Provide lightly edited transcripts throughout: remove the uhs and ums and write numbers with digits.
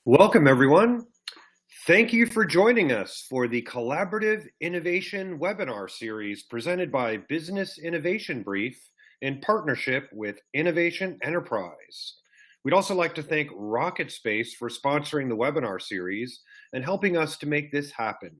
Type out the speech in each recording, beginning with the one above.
Welcome, everyone. Thank you for joining us for the Collaborative Innovation webinar series presented by Business Innovation Brief in partnership with Innovation Enterprise. We'd also like to thank Rocket Space for sponsoring the webinar series and helping us to make this happen.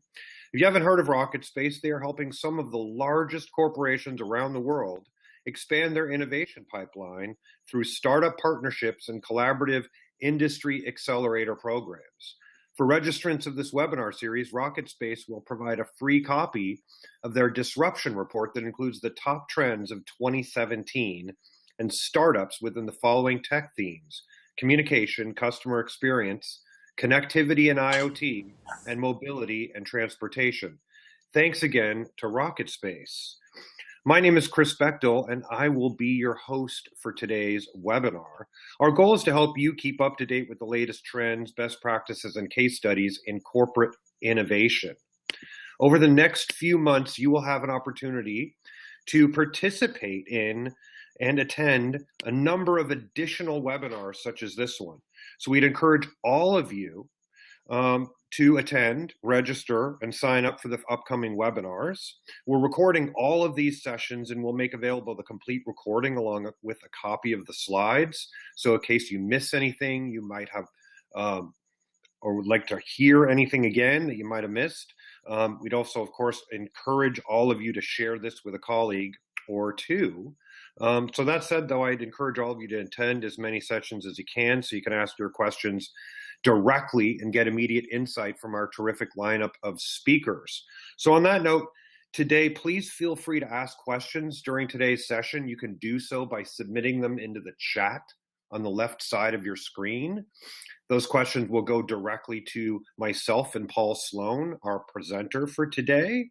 If you haven't heard of Rocket Space, they are helping some of the largest corporations around the world expand their innovation pipeline through startup partnerships and collaborative industry accelerator programs. For registrants of this webinar series, Rocket Space will provide a free copy of their disruption report that includes the top trends of 2017 and startups within the following tech themes: communication, customer experience, connectivity and IoT, and mobility and transportation. Thanks again to Rocket Space. My name is Chris Bechtel, and I will be your host for today's webinar. Our goal is to help you keep up to date with the latest trends, best practices, and case studies in corporate innovation. Over the next few months, you will have an opportunity to participate in and attend a number of additional webinars such as this one. So we'd encourage all of you to attend, register, and sign up for the upcoming webinars. We're recording all of these sessions and we'll make available the complete recording along with a copy of the slides. So in case you miss anything, you might have or would like to hear anything again that you might have missed. We'd also, of course, encourage all of you to share this with a colleague or two. So that said, though, I'd encourage all of you to attend as many sessions as you can so you can ask your questions directly and get immediate insight from our terrific lineup of speakers. So on that note, today, please feel free to ask questions during today's session. You can do so by submitting them into the chat on the left side of your screen. Those questions will go directly to myself and Paul Sloane, our presenter for today.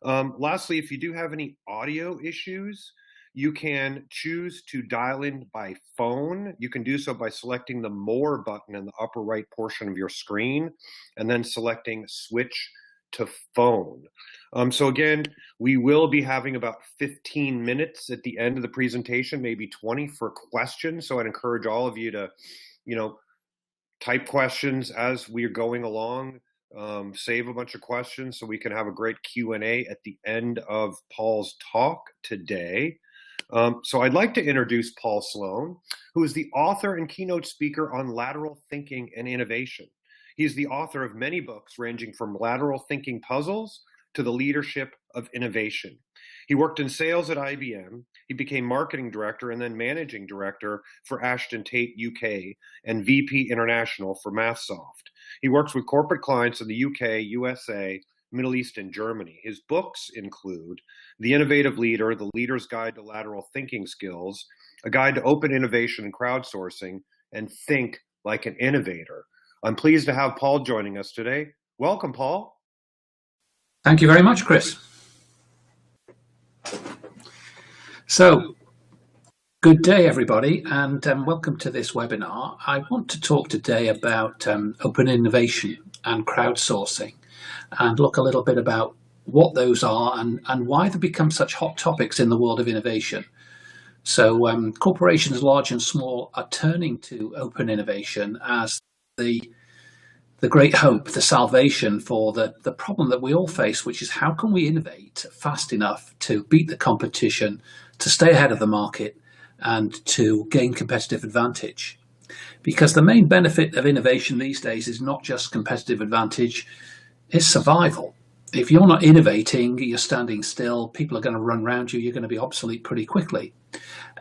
Lastly, if you do have any audio issues, you can choose to dial in by phone. You can do so by selecting the More button in the upper right portion of your screen and then selecting Switch to Phone. So again, we will be having about 15 minutes at the end of the presentation, maybe 20 for questions. So I'd encourage all of you to, type questions as we're going along. Save a bunch of questions so we can have a great Q&A at the end of Paul's talk today. So I'd like to introduce Paul Sloane, who is the author and keynote speaker on lateral thinking and innovation. He's the author of many books ranging from lateral thinking puzzles to the leadership of innovation. He worked in sales at IBM. He became marketing director and then managing director for Ashton Tate UK and VP International for MathSoft. He works with corporate clients in the UK, USA, Middle East, and Germany. His books include The Innovative Leader, The Leader's Guide to Lateral Thinking Skills, A Guide to Open Innovation and Crowdsourcing, and Think Like an Innovator. I'm pleased to have Paul joining us today. Welcome, Paul. Thank you very much, Chris. So, good day, everybody, and welcome to this webinar. I want to talk today about open innovation and crowdsourcing, and look a little bit about what those are and why they become such hot topics in the world of innovation. So corporations large and small are turning to open innovation as the great hope, the salvation for the problem that we all face, which is how can we innovate fast enough to beat the competition, to stay ahead of the market, and to gain competitive advantage. Because the main benefit of innovation these days is not just competitive advantage, it's survival. If you're not innovating, you're standing still, people are going to run around you, you're going to be obsolete pretty quickly.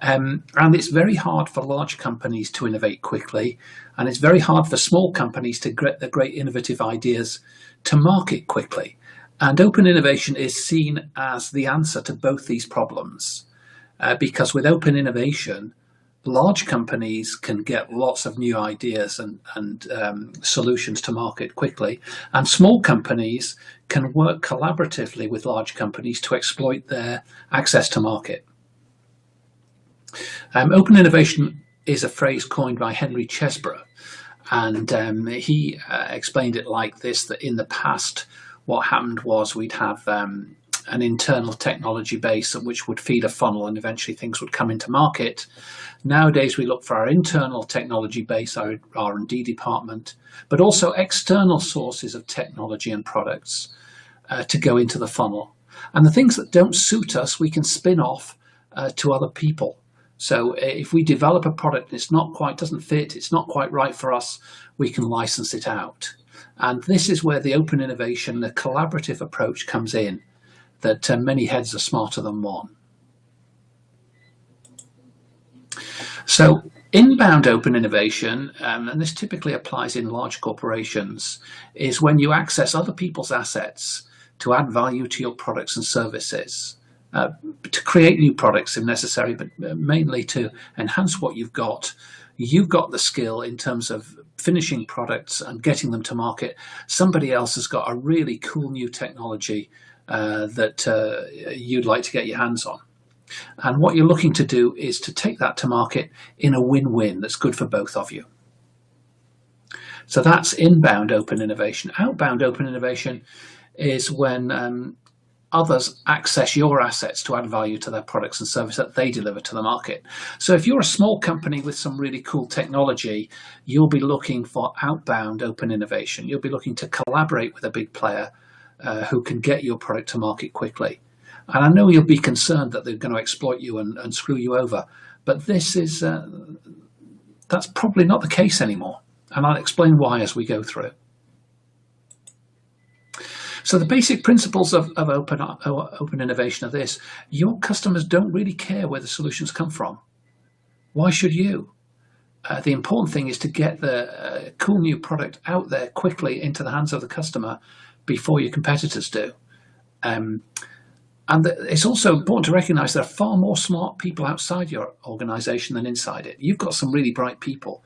And it's very hard for large companies to innovate quickly, and it's very hard for small companies to get the great innovative ideas to market quickly. And open innovation is seen as the answer to both these problems, because with open innovation, large companies can get lots of new ideas and solutions to market quickly, and small companies can work collaboratively with large companies to exploit their access to market. Open innovation is a phrase coined by Henry Chesbrough, and he explained it like this: that in the past, what happened was we'd have an internal technology base which would feed a funnel and eventually things would come into market. Nowadays we look for our internal technology base, our R&D department, but also external sources of technology and products to go into the funnel. And the things that don't suit us, we can spin off to other people. So if we develop a product and doesn't fit, it's not quite right for us, we can license it out. And this is where the open innovation, the collaborative approach comes in, that many heads are smarter than one. So inbound open innovation, and this typically applies in large corporations, is when you access other people's assets to add value to your products and services, to create new products if necessary, but mainly to enhance what you've got. You've got the skill in terms of finishing products and getting them to market. Somebody else has got a really cool new technology that you'd like to get your hands on. And what you're looking to do is to take that to market in a win-win that's good for both of you. So that's inbound open innovation. Outbound open innovation is when others access your assets to add value to their products and services that they deliver to the market. So if you're a small company with some really cool technology, you'll be looking for outbound open innovation. You'll be looking to collaborate with a big player who can get your product to market quickly. And I know you'll be concerned that they're going to exploit you and screw you over, but this is that's probably not the case anymore. And I'll explain why as we go through. So the basic principles of open innovation are this: your customers don't really care where the solutions come from. Why should you? The important thing is to get the cool new product out there quickly into the hands of the customer before your competitors do. And it's also important to recognize there are far more smart people outside your organization than inside it. You've got some really bright people,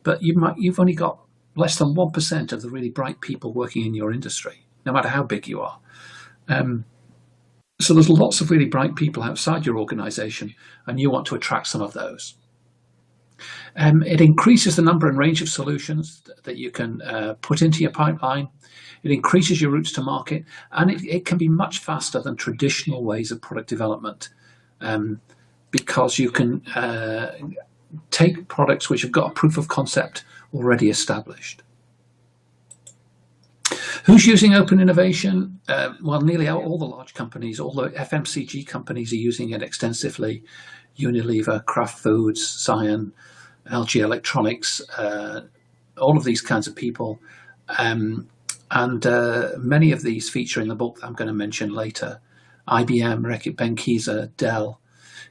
but you've only got less than 1% of the really bright people working in your industry, no matter how big you are. So there's lots of really bright people outside your organization, and you want to attract some of those. It increases the number and range of solutions that you can put into your pipeline. It increases your routes to market, and it can be much faster than traditional ways of product development because you can take products which have got a proof of concept already established. Who's using open innovation? Well, nearly all the large companies, all the FMCG companies are using it extensively. Unilever, Kraft Foods, Scion, LG Electronics, all of these kinds of people. And many of these feature in the book that I'm going to mention later. IBM, Reckitt Benckiser, Dell,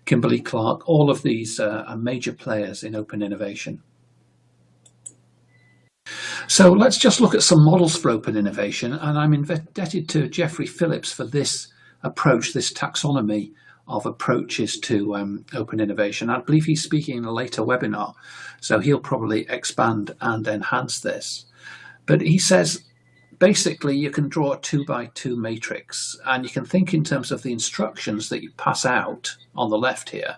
Kimberly-Clark, all of these are major players in open innovation. So let's just look at some models for open innovation, and I'm indebted to Geoffrey Phillips for this approach, this taxonomy of approaches to open innovation. I believe he's speaking in a later webinar, so he'll probably expand and enhance this. But he says, basically, you can draw a 2x2 matrix, and you can think in terms of the instructions that you pass out on the left here.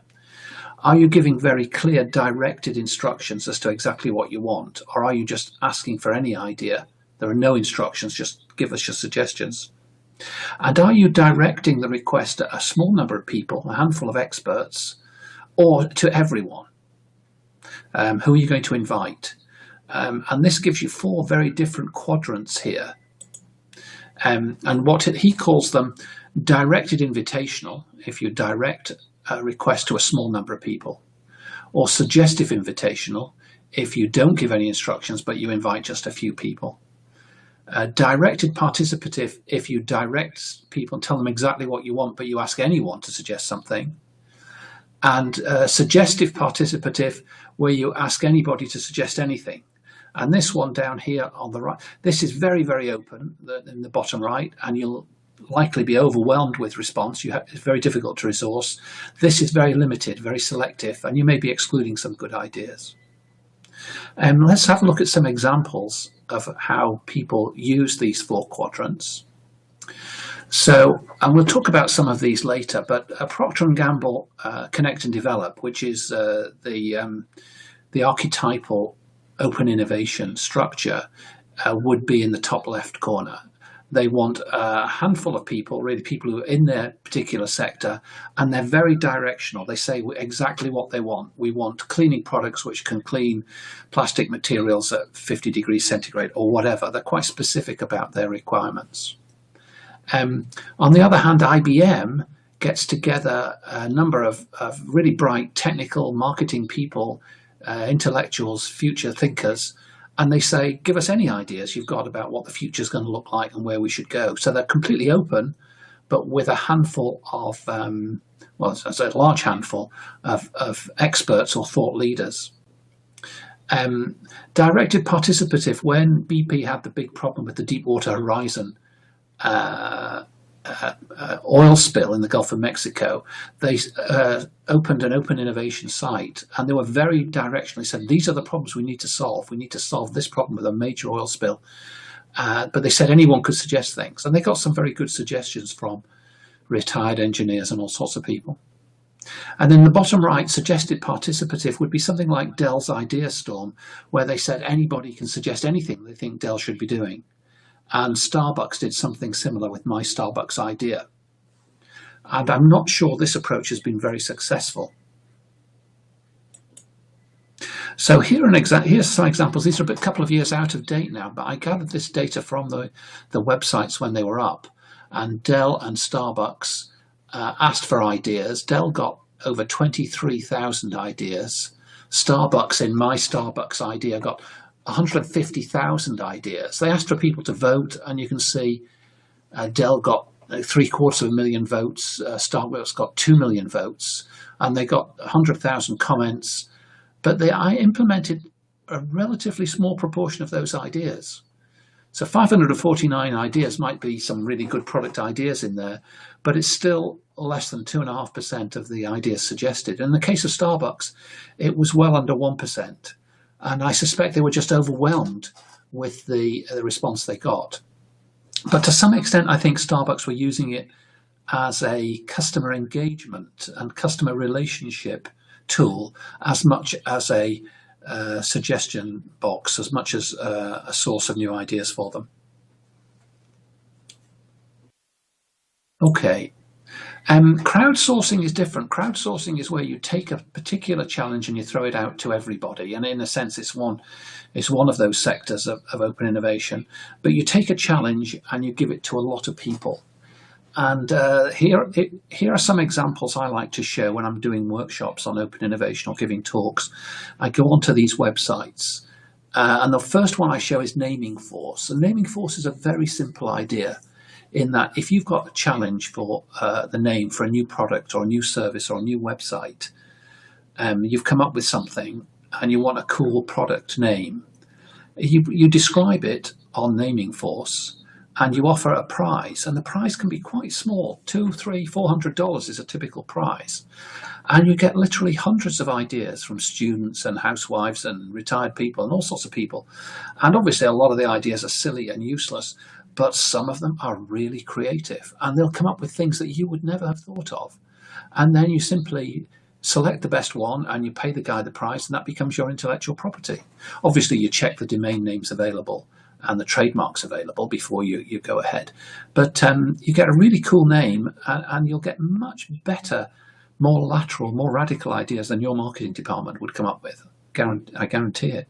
Are you giving very clear, directed instructions as to exactly what you want, or are you just asking for any idea? There are no instructions, just give us your suggestions. And are you directing the request at a small number of people, a handful of experts, or to everyone? Who are you going to invite? And this gives you 4 very different quadrants here. And what he calls them directed invitational, if you direct a request to a small number of people, or suggestive invitational, if you don't give any instructions but you invite just a few people. Directed participative, if you direct people and tell them exactly what you want but you ask anyone to suggest something. And suggestive participative, where you ask anybody to suggest anything. And this one down here on the right, this is very, very open in the bottom right, and you'll likely be overwhelmed with response. It's very difficult to resource. This is very limited, very selective, and you may be excluding some good ideas. Let's have a look at some examples of how people use these 4 quadrants. So, and we'll talk about some of these later, but Procter & Gamble Connect and Develop, which is the archetypal open innovation structure, would be in the top left corner. They want a handful of people, really people who are in their particular sector, and they're very directional. They say exactly what they want. We want cleaning products which can clean plastic materials at 50 degrees centigrade or whatever. They're quite specific about their requirements. On the other hand, IBM gets together a number of really bright technical marketing people, intellectuals, future thinkers, and they say, give us any ideas you've got about what the future is going to look like and where we should go. So they're completely open, but with a handful of, it's a large handful of experts or thought leaders. Directed participative, when BP had the big problem with the Deepwater Horizon oil spill in the Gulf of Mexico, they opened an open innovation site, and they were very directionally said, these are the problems we need to solve. We need to solve this problem with a major oil spill. But they said anyone could suggest things, and they got some very good suggestions from retired engineers and all sorts of people. And then the bottom right, suggested participative, would be something like Dell's Idea Storm, where they said anybody can suggest anything they think Dell should be doing. And Starbucks did something similar with My Starbucks Idea. And I'm not sure this approach has been very successful. So here's some examples. These are a couple of years out of date now, but I gathered this data from the websites when they were up. And Dell and Starbucks asked for ideas. Dell got over 23,000 ideas. Starbucks, in My Starbucks Idea, got 150,000 ideas. They asked for people to vote, and you can see Dell got 750,000 votes, Starbucks got 2 million votes, and they got 100,000 comments, but I implemented a relatively small proportion of those ideas. So 549 ideas might be some really good product ideas in there, but it's still less than 2.5% of the ideas suggested. In the case of Starbucks, it was well under 1%. And I suspect they were just overwhelmed with the response they got. But to some extent, I think Starbucks were using it as a customer engagement and customer relationship tool, as much as a suggestion box, as much as a source of new ideas for them. Okay. Crowdsourcing is different. Crowdsourcing is where you take a particular challenge and you throw it out to everybody. And in a sense, it's one of those sectors of open innovation. But you take a challenge and you give it to a lot of people. And here are some examples I like to show when I'm doing workshops on open innovation or giving talks. I go onto these websites. And the first one I show is Naming Force. And Naming Force is a very simple idea, in that if you've got a challenge for the name for a new product or a new service or a new website, you've come up with something and you want a cool product name, you describe it on Naming Force and you offer a prize, and the prize can be quite small. $200, $300, $400 is a typical prize. And you get literally hundreds of ideas from students and housewives and retired people and all sorts of people. And obviously a lot of the ideas are silly and useless, but some of them are really creative, and they'll come up with things that you would never have thought of. And then you simply select the best one and you pay the guy the price, and that becomes your intellectual property. Obviously you check the domain names available and the trademarks available before you go ahead. But you get a really cool name, and you'll get much better, more lateral, more radical ideas than your marketing department would come up with. I guarantee it.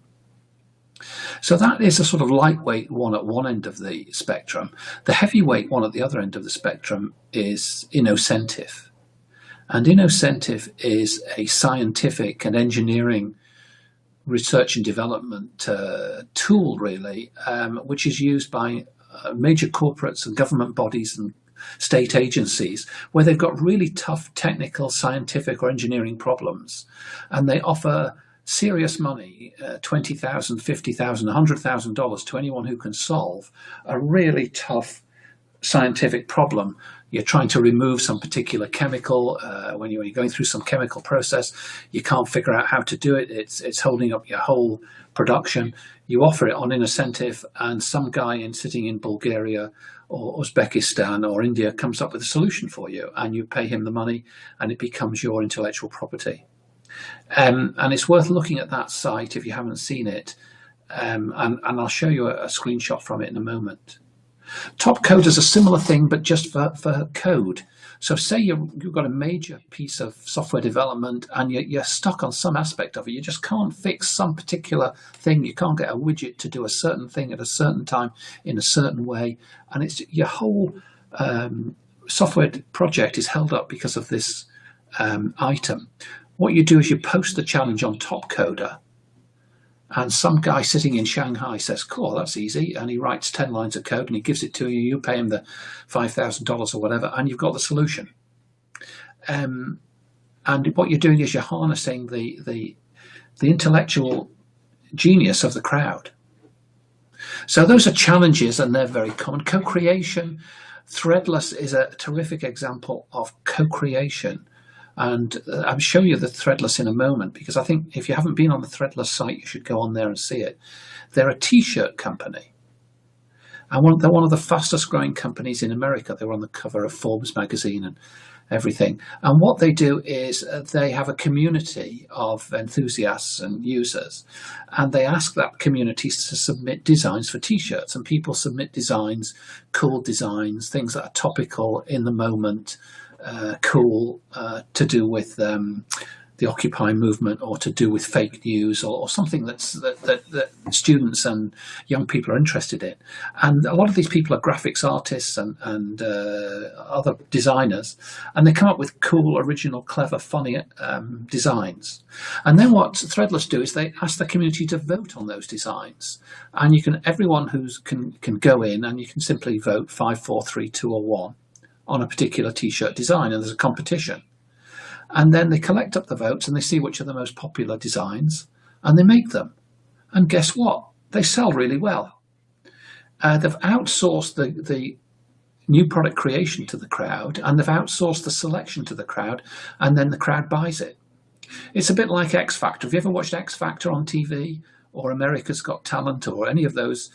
So that is a sort of lightweight one at one end of the spectrum. The heavyweight one at the other end of the spectrum is Innocentive. And Innocentive is a scientific and engineering research and development tool, really, which is used by major corporates and government bodies and state agencies, where they've got really tough technical, scientific or engineering problems, and they offer serious money, $20,000, $50,000, $100,000 to anyone who can solve a really tough scientific problem. You're trying to remove some particular chemical. When you're going through some chemical process, you can't figure out how to do it. It's holding up your whole production. You offer it on Innocentive, and some guy sitting in Bulgaria or Uzbekistan or India comes up with a solution for you, and you pay him the money, and it becomes your intellectual property. And it's worth looking at that site if you haven't seen it. And I'll show you a screenshot from it in a moment. Top code is a similar thing, but just for code. So say you've got a major piece of software development and you're stuck on some aspect of it. You just can't fix some particular thing. You can't get a widget to do a certain thing at a certain time in a certain way. And it's your whole software project is held up because of this item. What you do is you post the challenge on Top Coder. And some guy sitting in Shanghai says, cool, that's easy. And he writes 10 lines of code and he gives it to you. You pay him the $5,000 or whatever, and you've got the solution. And what you're doing is you're harnessing the intellectual genius of the crowd. So those are challenges, and they're very common. Co-creation, Threadless is a terrific example of co-creation. And I'll show you the Threadless in a moment, because I think if you haven't been on the Threadless site, you should go on there and see it. They're a t-shirt company. And they're one of the fastest growing companies in America. They were on the cover of Forbes magazine and everything. And what they do is they have a community of enthusiasts and users. And they ask that community to submit designs for t-shirts. And people submit designs, cool designs, things that are topical in the moment, cool, to do with the Occupy movement, or to do with fake news, or something that students and young people are interested in. And a lot of these people are graphics artists and other designers, and they come up with cool, original, clever, funny designs. And then what Threadless do is they ask the community to vote on those designs. And everyone can go in and you can simply vote 5, 4, 3, 2, or 1 on a particular t-shirt design, and there's a competition. And then they collect up the votes and they see which are the most popular designs, and they make them. And guess what? They sell really well. They've outsourced the new product creation to the crowd, and they've outsourced the selection to the crowd, and then the crowd buys it. It's a bit like X Factor. Have you ever watched X Factor on TV, or America's Got Talent, or any of those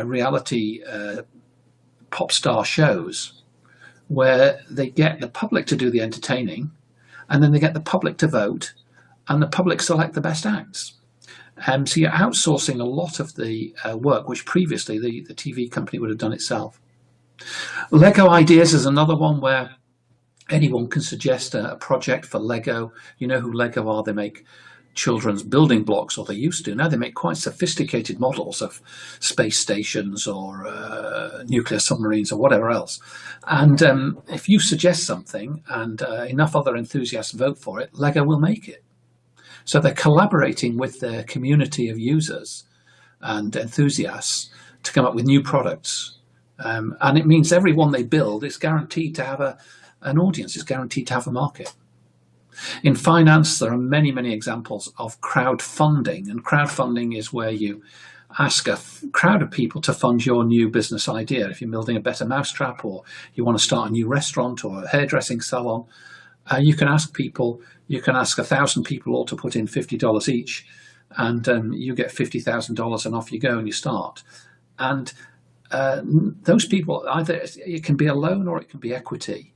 reality pop star shows, where they get the public to do the entertaining, and then they get the public to vote, and the public select the best acts. So you're outsourcing a lot of the work, which previously the TV company would have done itself. Lego Ideas is another one where anyone can suggest a project for Lego. You know who Lego are. They make children's building blocks, or they used to. Now they make quite sophisticated models of space stations or nuclear submarines or whatever else. And if you suggest something and enough other enthusiasts vote for it, Lego will make it. So they're collaborating with their community of users and enthusiasts to come up with new products. And it means every one they build is guaranteed to have an audience, is guaranteed to have a market. In finance, there are many, many examples of crowdfunding, and crowdfunding is where you ask a crowd of people to fund your new business idea. If you're building a better mousetrap, or you want to start a new restaurant or a hairdressing salon, you can ask 1,000 people all to put in $50 each, and you get $50,000, and off you go and you start. And those people, either it can be a loan or it can be equity.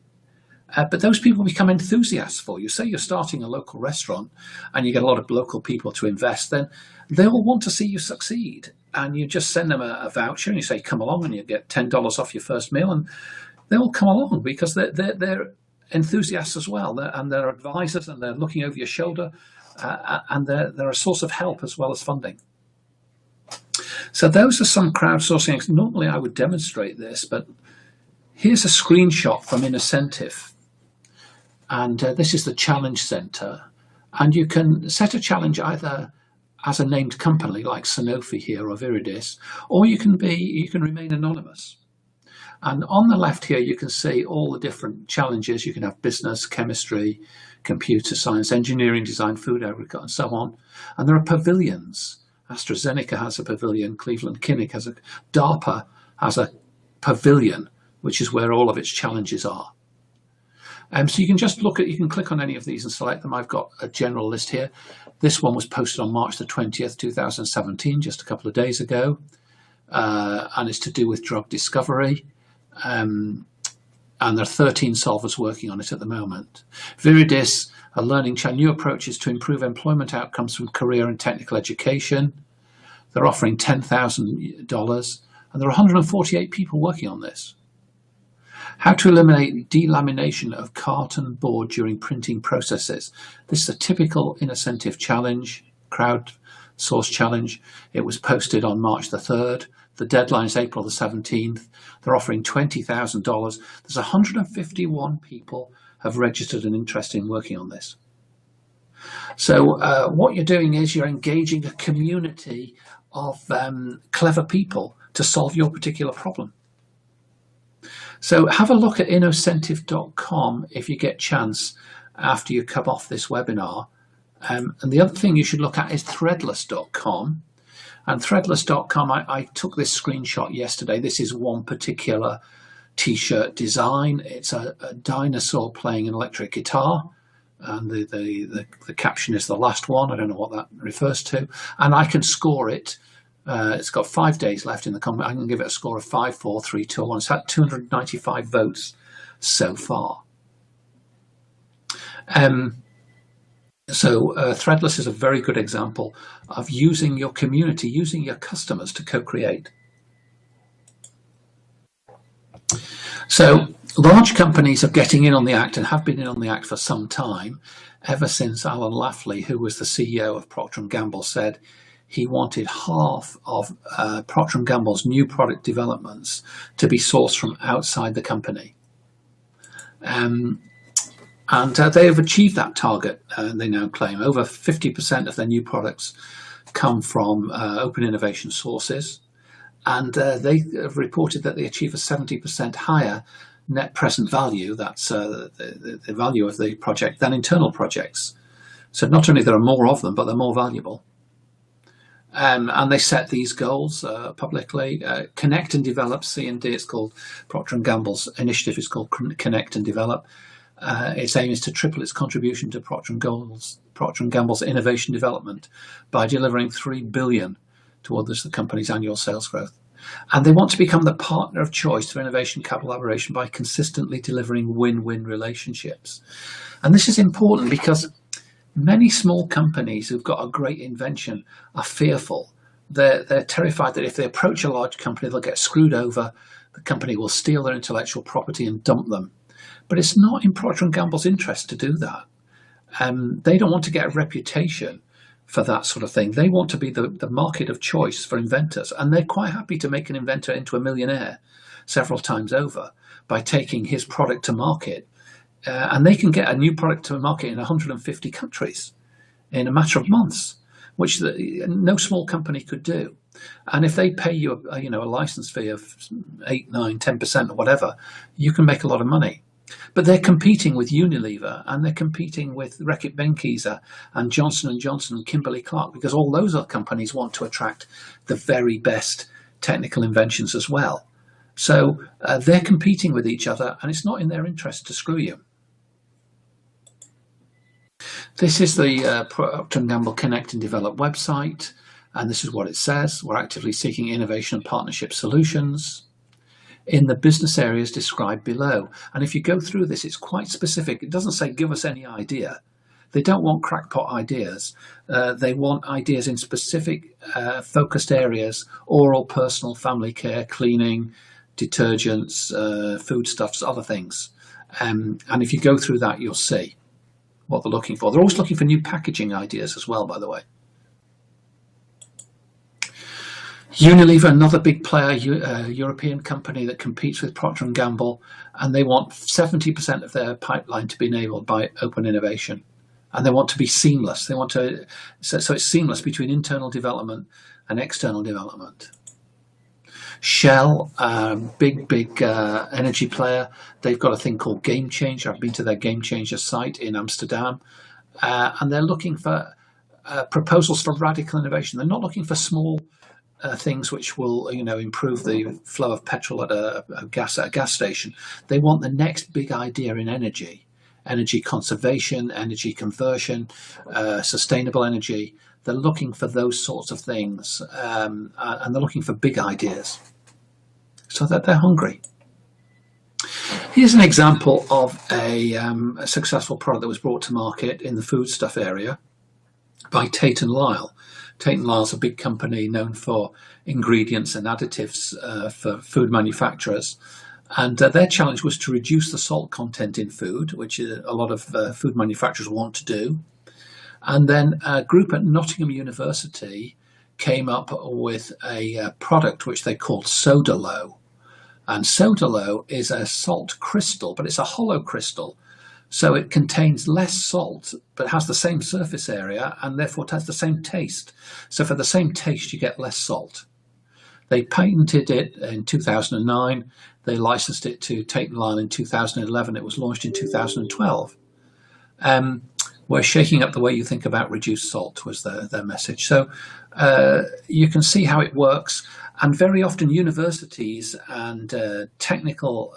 But those people become enthusiasts for you. Say you're starting a local restaurant and you get a lot of local people to invest, then they all want to see you succeed. And you just send them a voucher and you say, come along, and you get $10 off your first meal, and they all come along because they're enthusiasts as well. And they're advisors, and they're looking over your shoulder, and they're a source of help as well as funding. So those are some crowdsourcing. Normally I would demonstrate this, but here's a screenshot from Incentive. And this is the challenge center. And you can set a challenge either as a named company like Sanofi here or Viridis, or you can remain anonymous. And on the left here, you can see all the different challenges. You can have business, chemistry, computer science, engineering, design, food, agriculture, and so on. And there are pavilions. AstraZeneca has a pavilion, Cleveland Clinic has DARPA has a pavilion, which is where all of its challenges are. So you can just you can click on any of these and select them. I've got a general list here. This one was posted on March the 20th, 2017, just a couple of days ago. And it's to do with drug discovery. And there are 13 solvers working on it at the moment. Viridis, a learning challenge, new approaches to improve employment outcomes from career and technical education. They're offering $10,000. And there are 148 people working on this. How to eliminate delamination of carton board during printing processes. This is a typical incentive challenge, crowdsource challenge. It was posted on March the 3rd. The deadline is April the 17th. They're offering $20,000. There's 151 people have registered an interest in working on this. So what you're doing is you're engaging a community of clever people to solve your particular problem. So have a look at innocentive.com if you get a chance after you come off this webinar. And the other thing you should look at is threadless.com. And threadless.com, I took this screenshot yesterday. This is one particular t-shirt design. It's a dinosaur playing an electric guitar. And the caption is the last one. I don't know what that refers to. And I can score it. It's got 5 days left in the comment. I can give it a score of 5, 4, 3, 2, 1. It's had 295 votes so far. So Threadless is a very good example of using your community, using your customers to co-create. So large companies are getting in on the act and have been in on the act for some time, ever since Alan Lafley, who was the CEO of Procter & Gamble, said he wanted half of Procter & Gamble's new product developments to be sourced from outside the company. And they have achieved that target, they now claim. Over 50% of their new products come from open innovation sources. And they have reported that they achieve a 70% higher net present value, that's the value of the project, than internal projects. So not only there are more of them, but they're more valuable. And they set these goals publicly. Connect and Develop, C&D, it's called. Procter & Gamble's initiative is called Connect and Develop. Its aim is to triple its contribution to Procter & Gamble's innovation development by delivering $3 billion towards the company's annual sales growth. And they want to become the partner of choice for innovation collaboration by consistently delivering win-win relationships. And this is important because many small companies who've got a great invention are fearful. They're terrified that if they approach a large company, they'll get screwed over. The company will steal their intellectual property and dump them. But it's not in Procter & Gamble's interest to do that. They don't want to get a reputation for that sort of thing. They want to be the market of choice for inventors, and they're quite happy to make an inventor into a millionaire several times over by taking his product to market. And they can get a new product to market in 150 countries in a matter of months, which no small company could do. And if they pay you a license fee of 8, 9, 10% or whatever, you can make a lot of money. But they're competing with Unilever, and they're competing with Reckitt Benckiser and Johnson & Johnson and Kimberly-Clark, because all those other companies want to attract the very best technical inventions as well. So they're competing with each other, and it's not in their interest to screw you. This is the Procter & Gamble Connect and Develop website, and this is what it says. We're actively seeking innovation and partnership solutions in the business areas described below. And if you go through this, it's quite specific. It doesn't say give us any idea. They don't want crackpot ideas. They want ideas in specific focused areas: oral, personal, family care, cleaning, detergents, foodstuffs, other things. And if you go through that, you'll see what they're looking for. They're always looking for new packaging ideas as well, by the way. Unilever, another big player, European company that competes with Procter & Gamble, and they want 70% of their pipeline to be enabled by open innovation. And they want to be seamless. They want to, so it's seamless between internal development and external development. Shell, big energy player. They've got a thing called Game Changer. I've been to their Game Changer site in Amsterdam, and they're looking for proposals for radical innovation. They're not looking for small things which will, improve the flow of petrol at a gas station. They want the next big idea in energy conservation, energy conversion, sustainable energy. They're looking for those sorts of things, and they're looking for big ideas, so that they're hungry. Here's an example of a successful product that was brought to market in the foodstuff area by Tate & Lyle. Tate & Lyle's a big company known for ingredients and additives for food manufacturers. And their challenge was to reduce the salt content in food, which a lot of food manufacturers want to do. And then a group at Nottingham University came up with a product which they called Sodalo. And Sodalo is a salt crystal, but it's a hollow crystal. So it contains less salt, but has the same surface area, and therefore it has the same taste. So for the same taste, you get less salt. They patented it in 2009. They licensed it to Tate & Lyle in 2011. It was launched in 2012. We're shaking up the way you think about reduced salt was their message. So you can see how it works. And very often universities and technical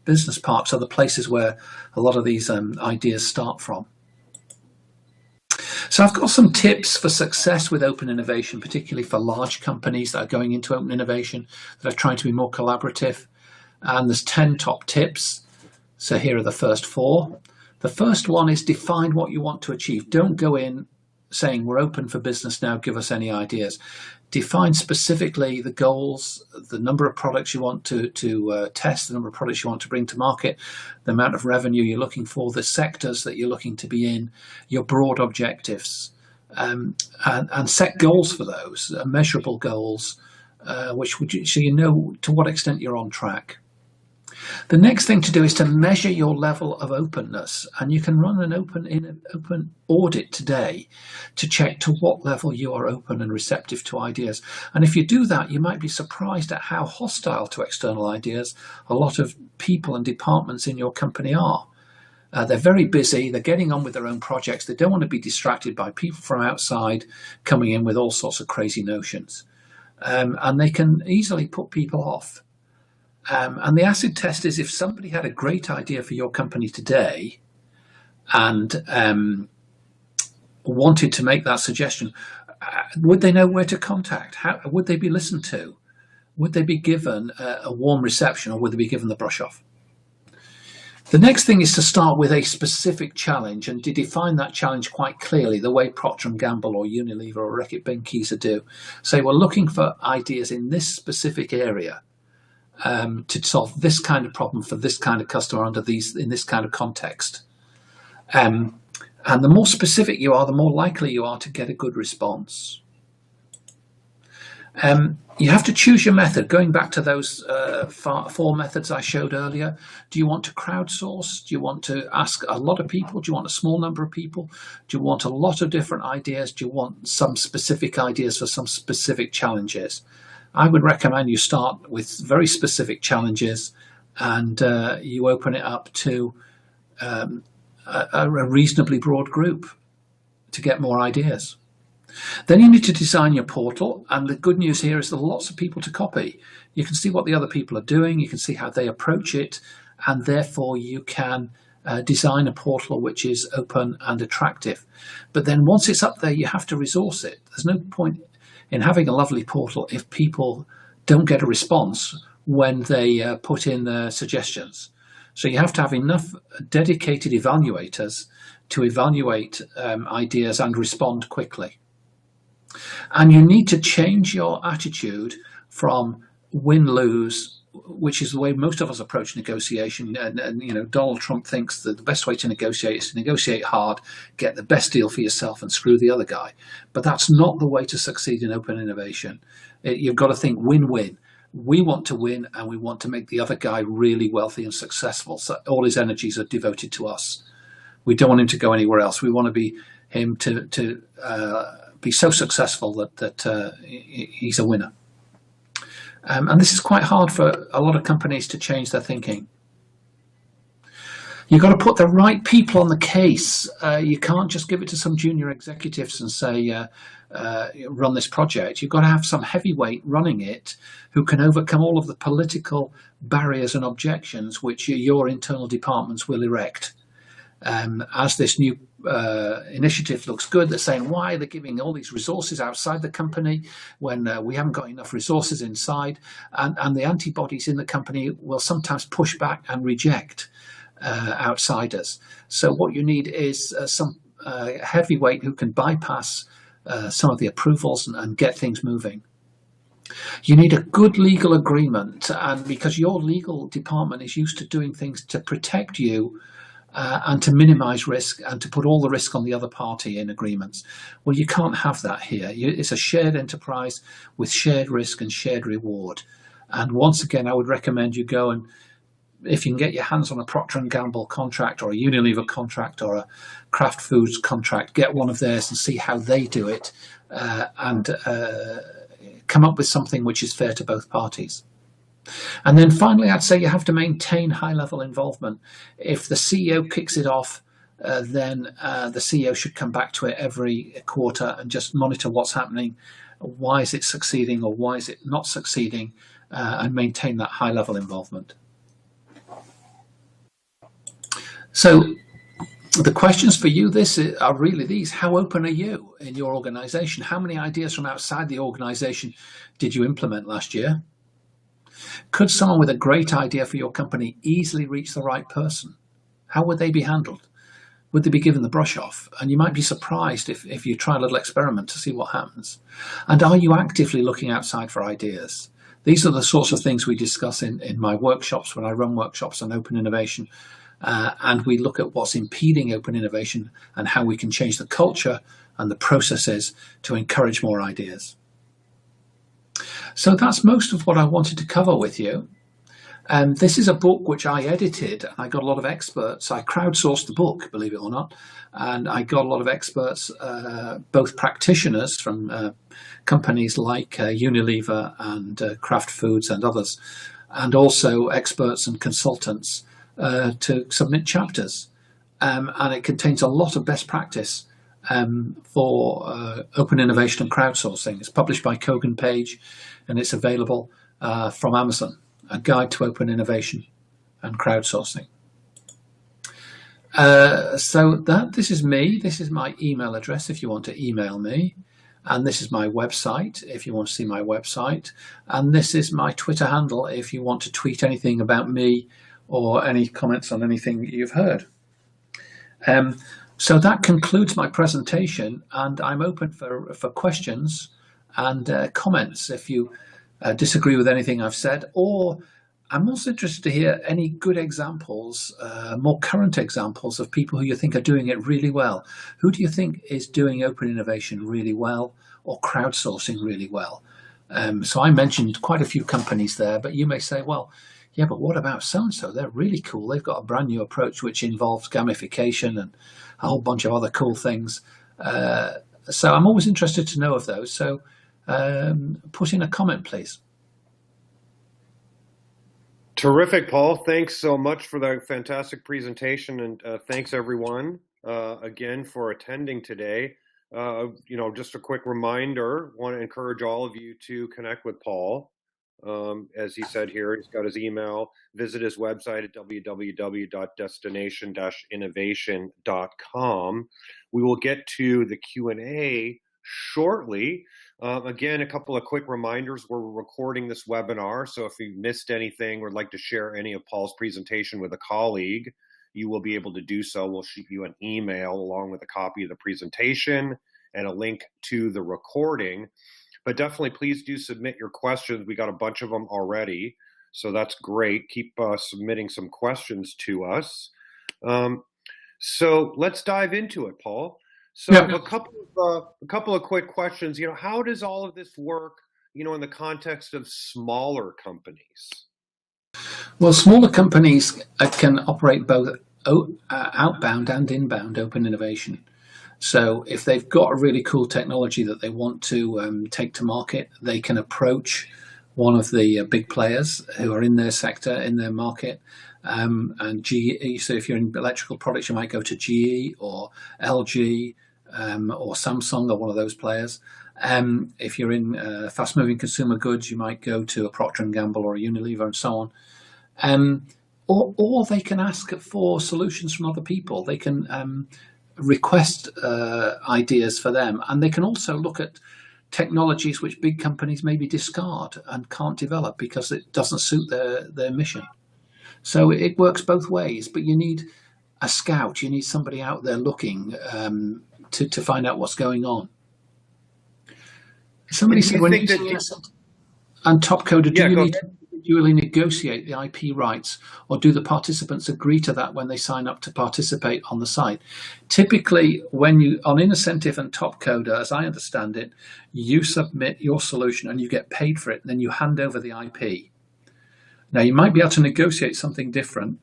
business parks are the places where a lot of these ideas start from. So I've got some tips for success with open innovation, particularly for large companies that are going into open innovation, that are trying to be more collaborative. And there's 10 top tips. So here are the first 4. The first one is define what you want to achieve. Don't go in saying we're open for business now, give us any ideas. Define specifically the goals, the number of products you want to test, the number of products you want to bring to market, the amount of revenue you're looking for, the sectors that you're looking to be in, your broad objectives, and set goals for those, measurable goals, so you know to what extent you're on track. The next thing to do is to measure your level of openness, and you can run an open audit today to check to what level you are open and receptive to ideas. And if you do that, you might be surprised at how hostile to external ideas a lot of people and departments in your company are. They're very busy, they're getting on with their own projects, they don't want to be distracted by people from outside coming in with all sorts of crazy notions. And they can easily put people off. And the acid test is if somebody had a great idea for your company today and wanted to make that suggestion, would they know where to contact? How would they be listened to? Would they be given a warm reception, or would they be given the brush off? The next thing is to start with a specific challenge and to define that challenge quite clearly, the way Procter & Gamble or Unilever or Reckitt Benckiser do. Say, we're looking for ideas in this specific area. To solve this kind of problem for this kind of customer in this kind of context. And the more specific you are, the more likely you are to get a good response. You have to choose your method. Going back to those 4 methods I showed earlier, do you want to crowdsource? Do you want to ask a lot of people? Do you want a small number of people? Do you want a lot of different ideas? Do you want some specific ideas for some specific challenges? I would recommend you start with very specific challenges and you open it up to a reasonably broad group to get more ideas. Then you need to design your portal, and the good news here is there are lots of people to copy. You can see what the other people are doing, you can see how they approach it, and therefore you can design a portal which is open and attractive. But then once it's up there, you have to resource it. There's no point in having a lovely portal if people don't get a response when they put in their suggestions. So you have to have enough dedicated evaluators to evaluate ideas and respond quickly. And you need to change your attitude from win-lose, which is the way most of us approach negotiation. And you know, Donald Trump thinks that the best way to negotiate is to negotiate hard, get the best deal for yourself and screw the other guy. But that's not the way to succeed in open innovation. You've got to think win-win. We want to win, and we want to make the other guy really wealthy and successful. So all his energies are devoted to us. We don't want him to go anywhere else. We want to be him to be so successful that he's a winner. And this is quite hard for a lot of companies to change their thinking. You've got to put the right people on the case. You can't just give it to some junior executives and say, run this project. You've got to have some heavyweight running it who can overcome all of the political barriers and objections which your internal departments will erect. As this new initiative looks good, they're saying, why are they giving all these resources outside the company when we haven't got enough resources inside? And the antibodies in the company will sometimes push back and reject outsiders. So what you need is some heavyweight who can bypass some of the approvals and get things moving. You need a good legal agreement, and because your legal department is used to doing things to protect you and to minimize risk and to put all the risk on the other party in agreements. Well, you can't have that here. It's a shared enterprise with shared risk and shared reward. And once again, I would recommend you go and, if you can get your hands on a Procter & Gamble contract or a Unilever contract or a Kraft Foods contract, get one of theirs and see how they do it, and come up with something which is fair to both parties. And then finally, I'd say you have to maintain high-level involvement. If the CEO kicks it off, then the CEO should come back to it every quarter and just monitor what's happening. Why is it succeeding or why is it not succeeding? And maintain that high-level involvement. So the questions for you are really these. How open are you in your organization? How many ideas from outside the organization did you implement last year? Could someone with a great idea for your company easily reach the right person? How would they be handled? Would they be given the brush off? And you might be surprised if you try a little experiment to see what happens. And are you actively looking outside for ideas? These are the sorts of things we discuss in my workshops when I run workshops on open innovation. And we look at what's impeding open innovation and how we can change the culture and the processes to encourage more ideas. So that's most of what I wanted to cover with you. This is a book which I edited. I got a lot of experts. I crowdsourced the book, believe it or not. And I got a lot of experts, both practitioners from companies like Unilever and Kraft Foods and others, and also experts and consultants to submit chapters. And it contains a lot of best practice for open innovation and crowdsourcing. It's published by Kogan Page, and it's available from Amazon, A Guide to Open Innovation and Crowdsourcing. This is me. This is my email address if you want to email me. And this is my website if you want to see my website. And this is my Twitter handle if you want to tweet anything about me or any comments on anything you've heard. So that concludes my presentation, and I'm open for questions and comments if you disagree with anything I've said, or I'm also interested to hear any good examples, more current examples of people who you think are doing it really well. Who do you think is doing open innovation really well or crowdsourcing really well? So I mentioned quite a few companies there, but you may say, well, yeah, but what about so-and-so? They're really cool. They've got a brand new approach which involves gamification and a whole bunch of other cool things. So I'm always interested to know of those. So put in a comment, please. Terrific, Paul. Thanks so much for that fantastic presentation, and thanks everyone again for attending today. Just a quick reminder, want to encourage all of you to connect with Paul. As he said here, he's got his email. Visit his website at www.destination-innovation.com. We will get to the Q&A shortly. Again, a couple of quick reminders. We're recording this webinar, so if you missed anything or would like to share any of Paul's presentation with a colleague, you will be able to do so. We'll shoot you an email along with a copy of the presentation and a link to the recording. But definitely, please do submit your questions. We got a bunch of them already, so that's great. Keep submitting some questions to us. So let's dive into it, Paul. So yeah. a couple of quick questions. How does all of this work, in the context of smaller companies? Well, smaller companies can operate both outbound and inbound open innovation. So if they've got a really cool technology that they want to take to market, they can approach one of the big players who are in their sector, in their market. And GE, so if you're in electrical products, you might go to GE or LG or Samsung or one of those players. If you're in fast-moving consumer goods, you might go to a Procter & Gamble or a Unilever and so on. Or they can ask for solutions from other people. They can request ideas for them, and they can also look at technologies which big companies maybe discard and can't develop because it doesn't suit their mission. So it works both ways, but you need a scout, you need somebody out there looking to find out what's going on. Somebody And do said you when think using that? innocent and top coder, do Yeah, you go need ahead. to individually negotiate the IP rights, or do the participants agree to that when they sign up to participate on the site? Typically, when you on Innocentive and top coder, as I understand it, you submit your solution and you get paid for it, and then you hand over the IP. Now, you might be able to negotiate something different.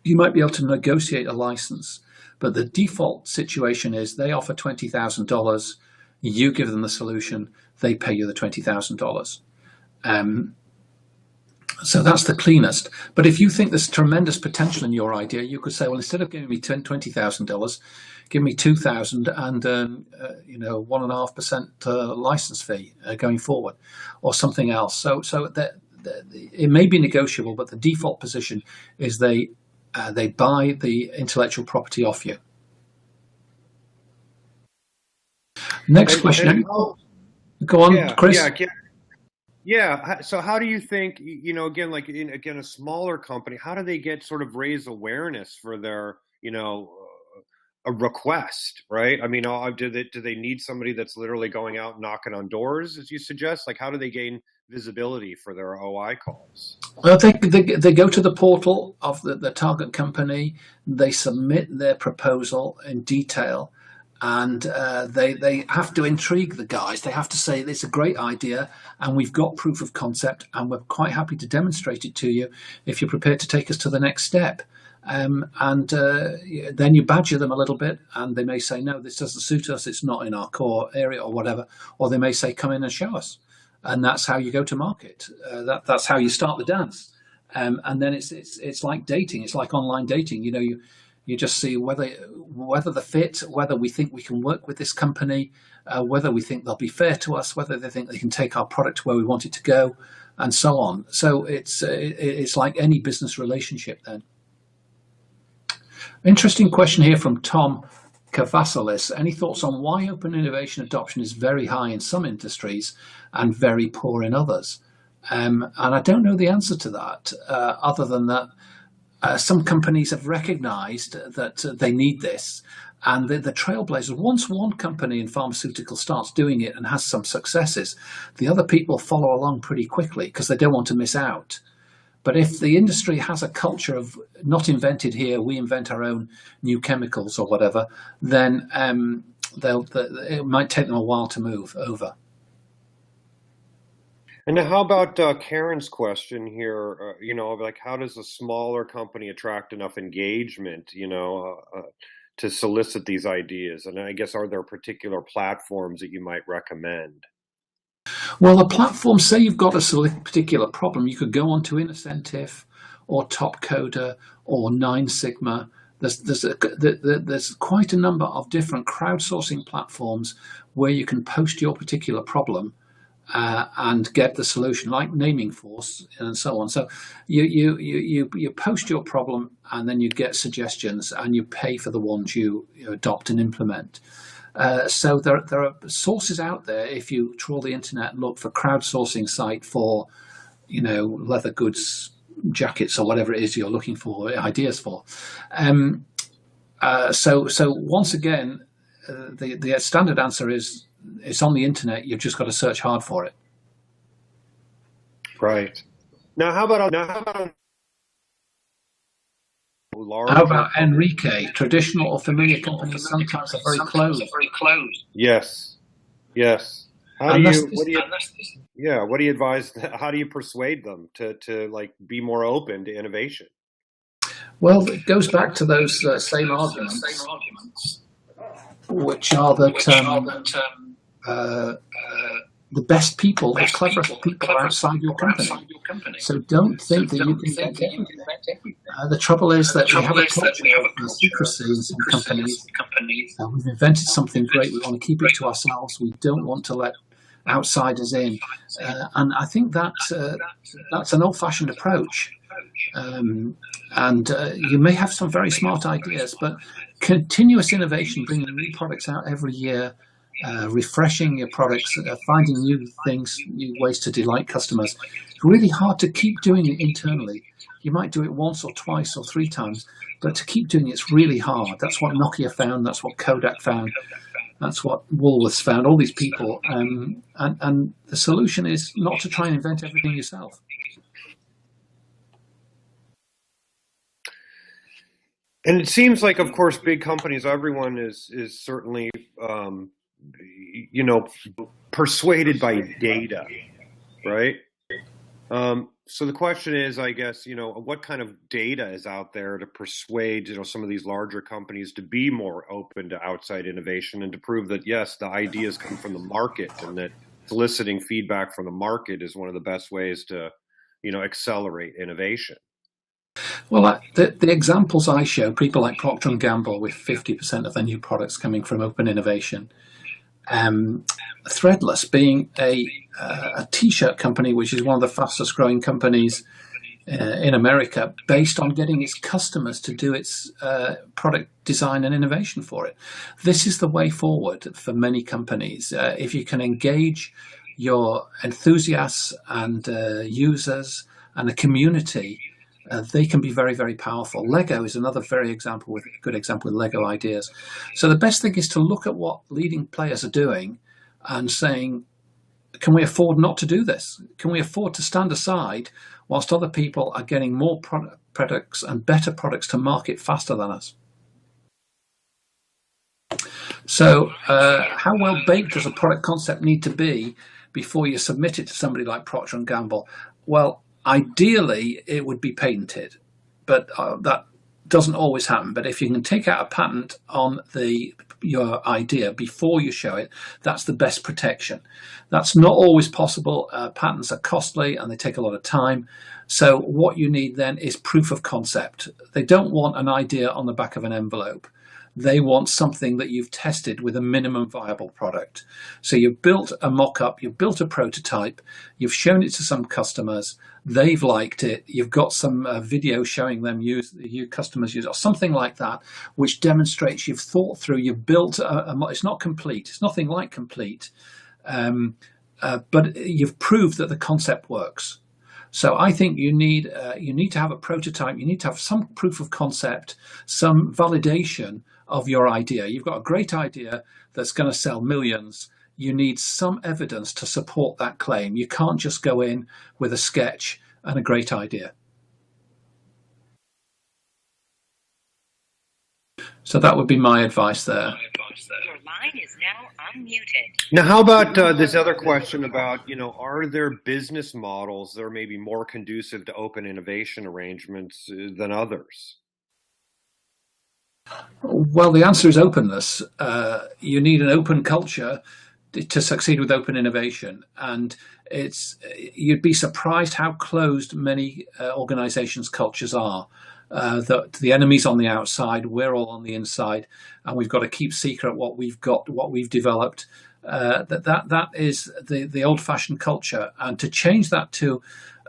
You might be able to negotiate a license, but the default situation is they offer $20,000, you give them the solution, they pay you the $20,000. So that's the cleanest. But if you think there's tremendous potential in your idea, you could say, well, instead of giving me $20,000, give me 2,000 and 1.5% license fee going forward, or something else. So it may be negotiable, but the default position is they buy the intellectual property off you. Next question. And Go on, yeah, Chris. yeah. So how do you think, again, like a smaller company, how do they get sort of raise awareness for their, a request, right? I mean, do they need somebody that's literally going out knocking on doors, as you suggest? Like, how do they gain visibility for their OI calls? Well, they go to the portal of the target company, they submit their proposal in detail, and they have to intrigue the guys. They have to say it's a great idea, and we've got proof of concept, and we're quite happy to demonstrate it to you if you're prepared to take us to the next step. And then you badger them a little bit, and they may say, no, this doesn't suit us, it's not in our core area or whatever, or they may say, come in and show us. And that's how you go to market. That's how you start the dance. And then it's like dating. It's like online dating. You just see whether the fit, whether we think we can work with this company, whether we think they'll be fair to us, whether they think they can take our product to where we want it to go, and so on. So it's like any business relationship then. Interesting question here from Tom Kavasalis. Any thoughts on why open innovation adoption is very high in some industries and very poor in others? And I don't know the answer to that, other than that some companies have recognized that they need this. And the trailblazers, once one company in pharmaceutical starts doing it and has some successes, the other people follow along pretty quickly because they don't want to miss out. But if the industry has a culture of not invented here, we invent our own new chemicals or whatever, then it might take them a while to move over. And how about Karen's question here? Like, how does a smaller company attract enough engagement, to solicit these ideas? And I guess, are there particular platforms that you might recommend? Well, the platforms, say you've got a particular problem, you could go on to Innocentive or Top Coder or Nine Sigma. There's quite a number of different crowdsourcing platforms where you can post your particular problem and get the solution, like Naming Force and so on. So you post your problem and then you get suggestions and you pay for the ones you adopt and implement. So there are sources out there. If you trawl the internet and look for crowdsourcing site for, leather goods, jackets, or whatever it is you're looking for ideas for. So once again, the standard answer is it's on the internet. You've just got to search hard for it. Right. Now, how about How about Enrique? Traditional or familiar companies sometimes are very closed. Yes. What do you advise? How do you persuade them to like be more open to innovation? Well, it goes back to those same arguments, which are that the best people, the cleverest people are outside your company. So don't think that you can invent everything. The trouble is that we have a culture of secrecy in some companies. We've invented something great. We want to keep it to ourselves. We don't want to let outsiders in. And I think that's an old-fashioned approach. And you may have some very smart ideas, but continuous innovation, bringing new products out every year, refreshing your products, finding new things, new ways to delight customers. It's really hard to keep doing it internally. You might do it once or twice or three times, but to keep doing it's really hard. That's what Nokia found. That's what Kodak found. That's what Woolworths found, all these people. And the solution is not to try and invent everything yourself. And it seems like, of course, big companies, everyone is certainly, persuaded by data, right? So the question is, I guess, what kind of data is out there to persuade, some of these larger companies to be more open to outside innovation and to prove that, yes, the ideas come from the market and that soliciting feedback from the market is one of the best ways to, accelerate innovation. Well, the examples I show, people like Procter & Gamble with 50% of their new products coming from open innovation, Threadless being a t-shirt company, which is one of the fastest growing companies in America, based on getting its customers to do its product design and innovation for it. This is the way forward for many companies. If you can engage your enthusiasts and users and a community, they can be very, very powerful. Lego is another good example with Lego ideas. So the best thing is to look at what leading players are doing and saying, can we afford not to do this? Can we afford to stand aside whilst other people are getting more products and better products to market faster than us? So how well baked does a product concept need to be before you submit it to somebody like Procter & Gamble? Well, ideally, it would be patented, but that doesn't always happen. But if you can take out a patent on your idea before you show it, that's the best protection. That's not always possible. Patents are costly and they take a lot of time. So what you need then is proof of concept. They don't want an idea on the back of an envelope. They want something that you've tested with a minimum viable product. So you've built a mock-up, you've built a prototype, you've shown it to some customers, they've liked it, you've got some video showing them customers use it, or something like that, which demonstrates you've thought through, you've built it's not complete, it's nothing like complete, but you've proved that the concept works. So I think you need to have a prototype, you need to have some proof of concept, some validation of your idea. You've got a great idea that's going to sell millions. You need some evidence to support that claim. You can't just go in with a sketch and a great idea. So that would be my advice there. Your line is now unmuted. Now, how about this other question about, are there business models that are maybe more conducive to open innovation arrangements than others? Well, the answer is openness. You need an open culture to succeed with open innovation. And you'd be surprised how closed many organizations' cultures are. The enemy's on the outside, we're all on the inside, and we've got to keep secret what we've got, what we've developed. That is the old-fashioned culture. And to change that to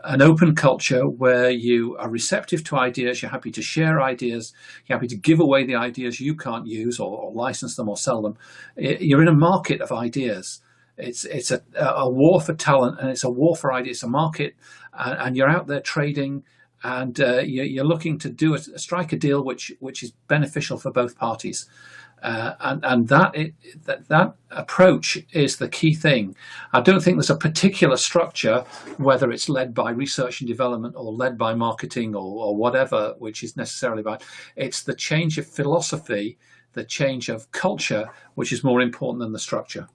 an open culture where you are receptive to ideas, you're happy to share ideas, you're happy to give away the ideas you can't use or license them or sell them. You're in a market of ideas. It's a war for talent, and it's a war for ideas. It's a market, and you're out there trading, and you're looking to strike a deal which is beneficial for both parties. And that approach is the key thing. I don't think there's a particular structure, whether it's led by research and development or led by marketing or whatever, which is necessarily bad. It's the change of philosophy, the change of culture, which is more important than the structure.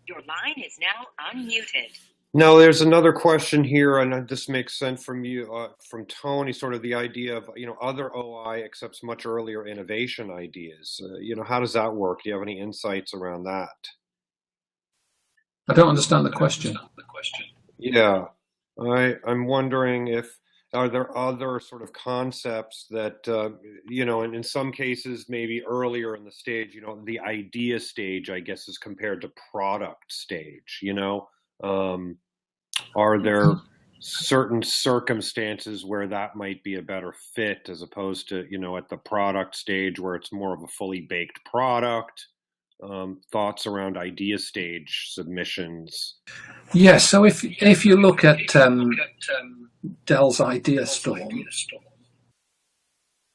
Your line is now unmuted. Now, there's another question here, and this makes sense from Tony, sort of the idea of, other OI accepts much earlier innovation ideas. How does that work? Do you have any insights around that? I don't understand the question. Yeah, I'm wondering are there other sort of concepts that, and in some cases, maybe earlier in the stage, the idea stage, I guess, is compared to product stage, are there certain circumstances where that might be a better fit as opposed to, at the product stage where it's more of a fully baked product? Thoughts around idea stage submissions? Yes, so if you look at Dell's Idea Storm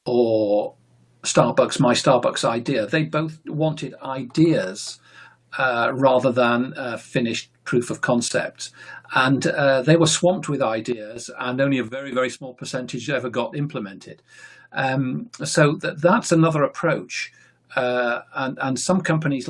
or Starbucks, my Starbucks idea. They both wanted ideas rather than finished proof of concept. And they were swamped with ideas, and only a very, very small percentage ever got implemented. So that's another approach. And some companies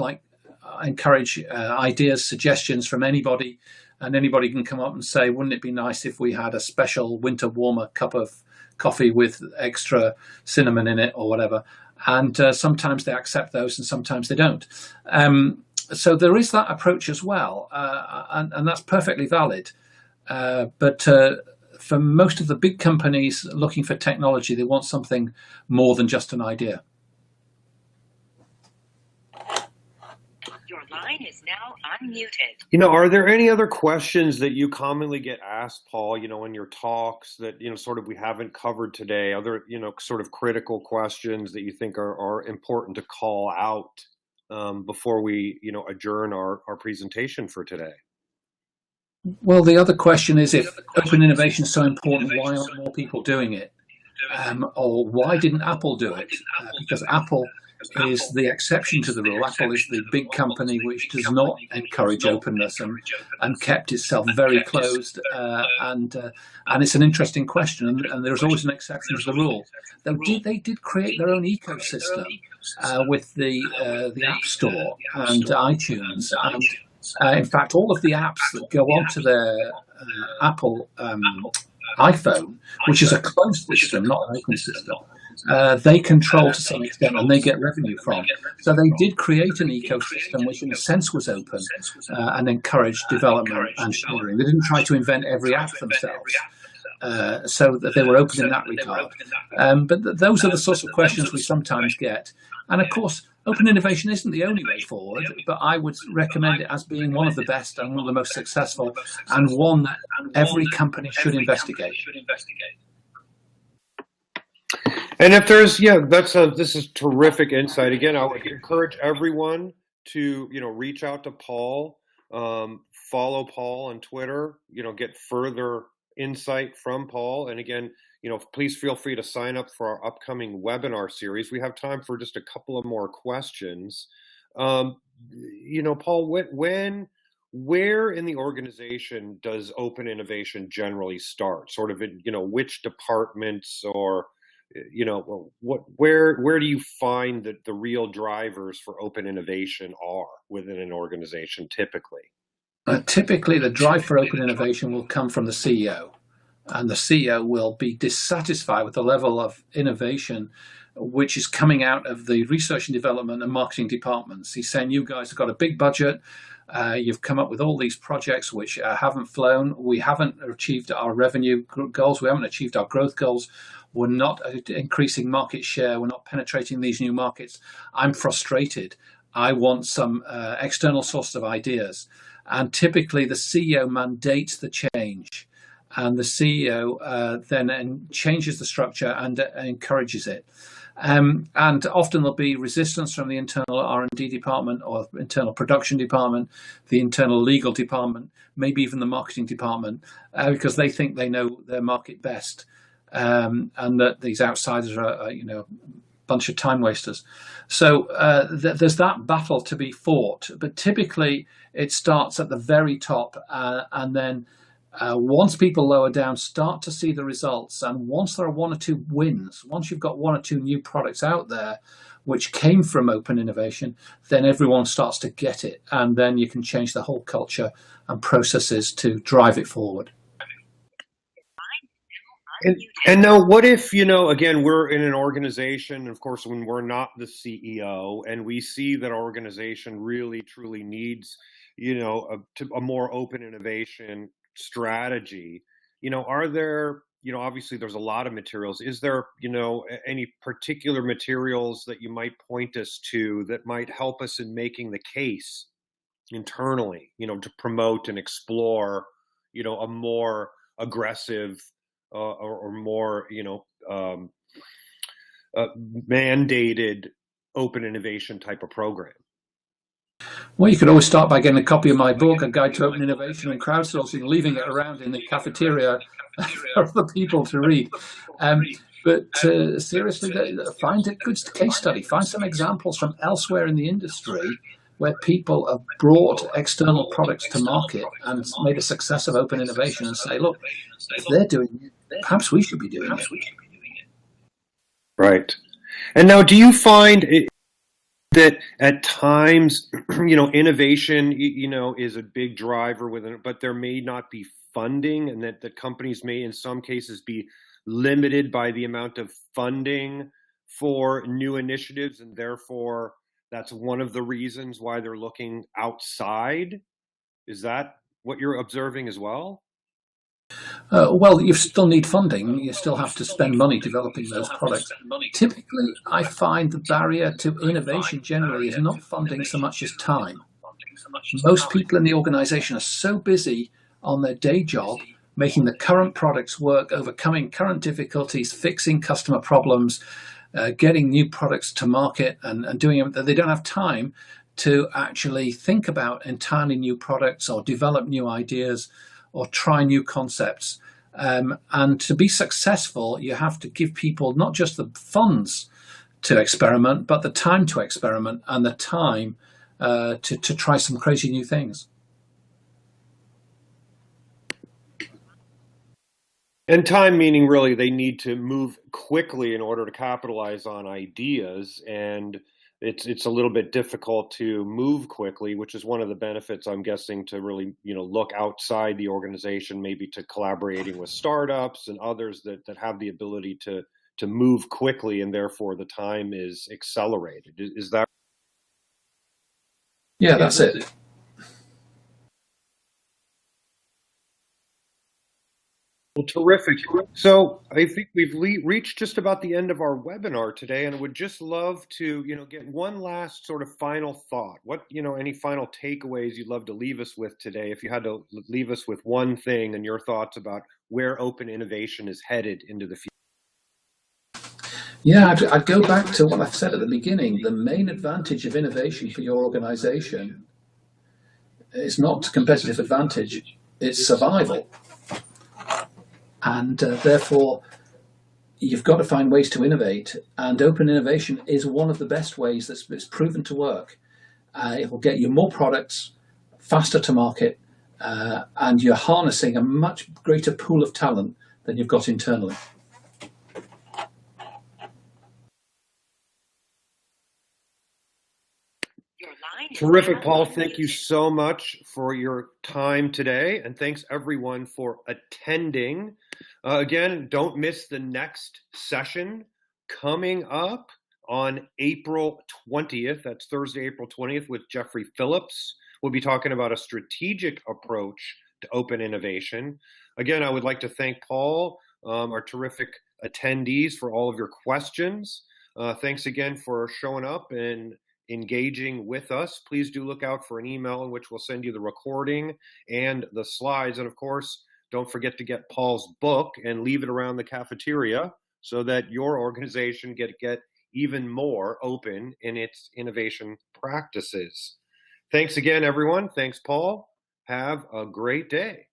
encourage ideas, suggestions from anybody, and anybody can come up and say, wouldn't it be nice if we had a special winter warmer cup of coffee with extra cinnamon in it or whatever. And sometimes they accept those and sometimes they don't. So there is that approach as well, and that's perfectly valid. But for most of the big companies looking for technology, they want something more than just an idea. Your line is now unmuted. Are there any other questions that you commonly get asked, Paul, in your talks that, sort of we haven't covered today? Other, sort of critical questions that you think are important to call out before we, adjourn our presentation for today? Well, the other question is, if open innovation is so important, why aren't more people doing it? Or why didn't Apple do it? Because Apple is the exception to the rule. Apple is the big company which does not encourage openness and kept itself very closed. And it's an interesting question, and there's always an exception to the rule. They did create their own ecosystem with the App Store and iTunes. And in fact, all of the apps that go onto their Apple iPhone, which is a closed system, not an open system, they control to some extent and they get revenue from. So they did create an ecosystem which in a sense was open and encouraged development and sharing. They didn't try to invent every app themselves. So that they were open in that regard. But those are the sorts of questions we sometimes get. And of course, open innovation isn't the only way forward, but I would recommend it as being one of the best and one of the most successful, and one that every company should investigate. And if there's, this is terrific insight. Again, I would encourage everyone to, reach out to Paul, follow Paul on Twitter, get further insight from Paul. And again, please feel free to sign up for our upcoming webinar series. We have time for just a couple of more questions. Paul, where in the organization does open innovation generally start? Sort of in, which departments, or, where do you find that the real drivers for open innovation are within an organization typically? Typically, the drive for open innovation will come from the CEO, and the CEO will be dissatisfied with the level of innovation which is coming out of the research and development and marketing departments. He's saying, you guys have got a big budget. You've come up with all these projects which haven't flown. We haven't achieved our revenue goals. We haven't achieved our growth goals. We're not increasing market share. We're not penetrating these new markets. I'm frustrated. I want some external source of ideas. And typically the CEO mandates the change, and the CEO then changes the structure and encourages it. And often there'll be resistance from the internal R&D department or internal production department, the internal legal department, maybe even the marketing department, because they think they know their market best, and that these outsiders are, a bunch of time wasters. So there's that battle to be fought, but typically it starts at the very top, and then once people lower down, start to see the results, and once there are one or two wins, once you've got one or two new products out there which came from open innovation, then everyone starts to get it, and then you can change the whole culture and processes to drive it forward. And now, what if, again, we're in an organization, of course, when we're not the CEO, and we see that our organization really, truly needs, a more open innovation strategy. Are there, obviously there's a lot of materials. Is there, any particular materials that you might point us to that might help us in making the case internally, to promote and explore, a more aggressive or more, mandated open innovation type of program? Well, you could always start by getting a copy of my book, A Guide to Open Innovation and Crowdsourcing, leaving it around in the cafeteria for other people to read. But seriously, find a good case study. Find some examples from elsewhere in the industry where people have brought external products to market and made a success of open innovation, and say, look, if they're doing it, perhaps we should be doing it. Right. And now, do you find that at times, innovation, is a big driver within it, but there may not be funding, and that the companies may, in some cases, be limited by the amount of funding for new initiatives, and therefore that's one of the reasons why they're looking outside? Is that what you're observing as well? Well, you still need funding. You still have to spend money developing those products. Typically, I find the barrier to innovation generally is not funding so much as time. Most people in the organization are so busy on their day job, making the current products work, overcoming current difficulties, fixing customer problems, getting new products to market, and doing it, that they don't have time to actually think about entirely new products or develop new ideas or try new concepts. And to be successful, you have to give people not just the funds to experiment, but the time to experiment and the time to try some crazy new things. And time meaning really they need to move quickly in order to capitalize on ideas, and it's a little bit difficult to move quickly, which is one of the benefits, I'm guessing, to really look outside the organization, maybe to collaborating with startups and others that have the ability to move quickly, and therefore the time is accelerated. Is that? Yeah, that's it. Well, terrific. So I think we've reached just about the end of our webinar today, and I would just love to, get one last sort of final thought. What, any final takeaways you'd love to leave us with today? If you had to leave us with one thing and your thoughts about where open innovation is headed into the future. Yeah, I'd go back to what I've said at the beginning. The main advantage of innovation for your organization is not competitive advantage, it's survival. And therefore, you've got to find ways to innovate. And open innovation is one of the best ways that's proven to work. It will get you more products, faster to market, and you're harnessing a much greater pool of talent than you've got internally. Terrific, Paul. Thank you so much for your time today, and thanks everyone for attending. Again, don't miss the next session coming up on April 20th. That's Thursday, April 20th, with Jeffrey Phillips. We'll be talking about a strategic approach to open innovation. Again, I would like to thank Paul, our terrific attendees, for all of your questions. Thanks again for showing up and engaging with us. Please do look out for an email in which we'll send you the recording and the slides. And of course, don't forget to get Paul's book and leave it around the cafeteria so that your organization get even more open in its innovation practices. Thanks again, everyone. Thanks, Paul. Have a great day.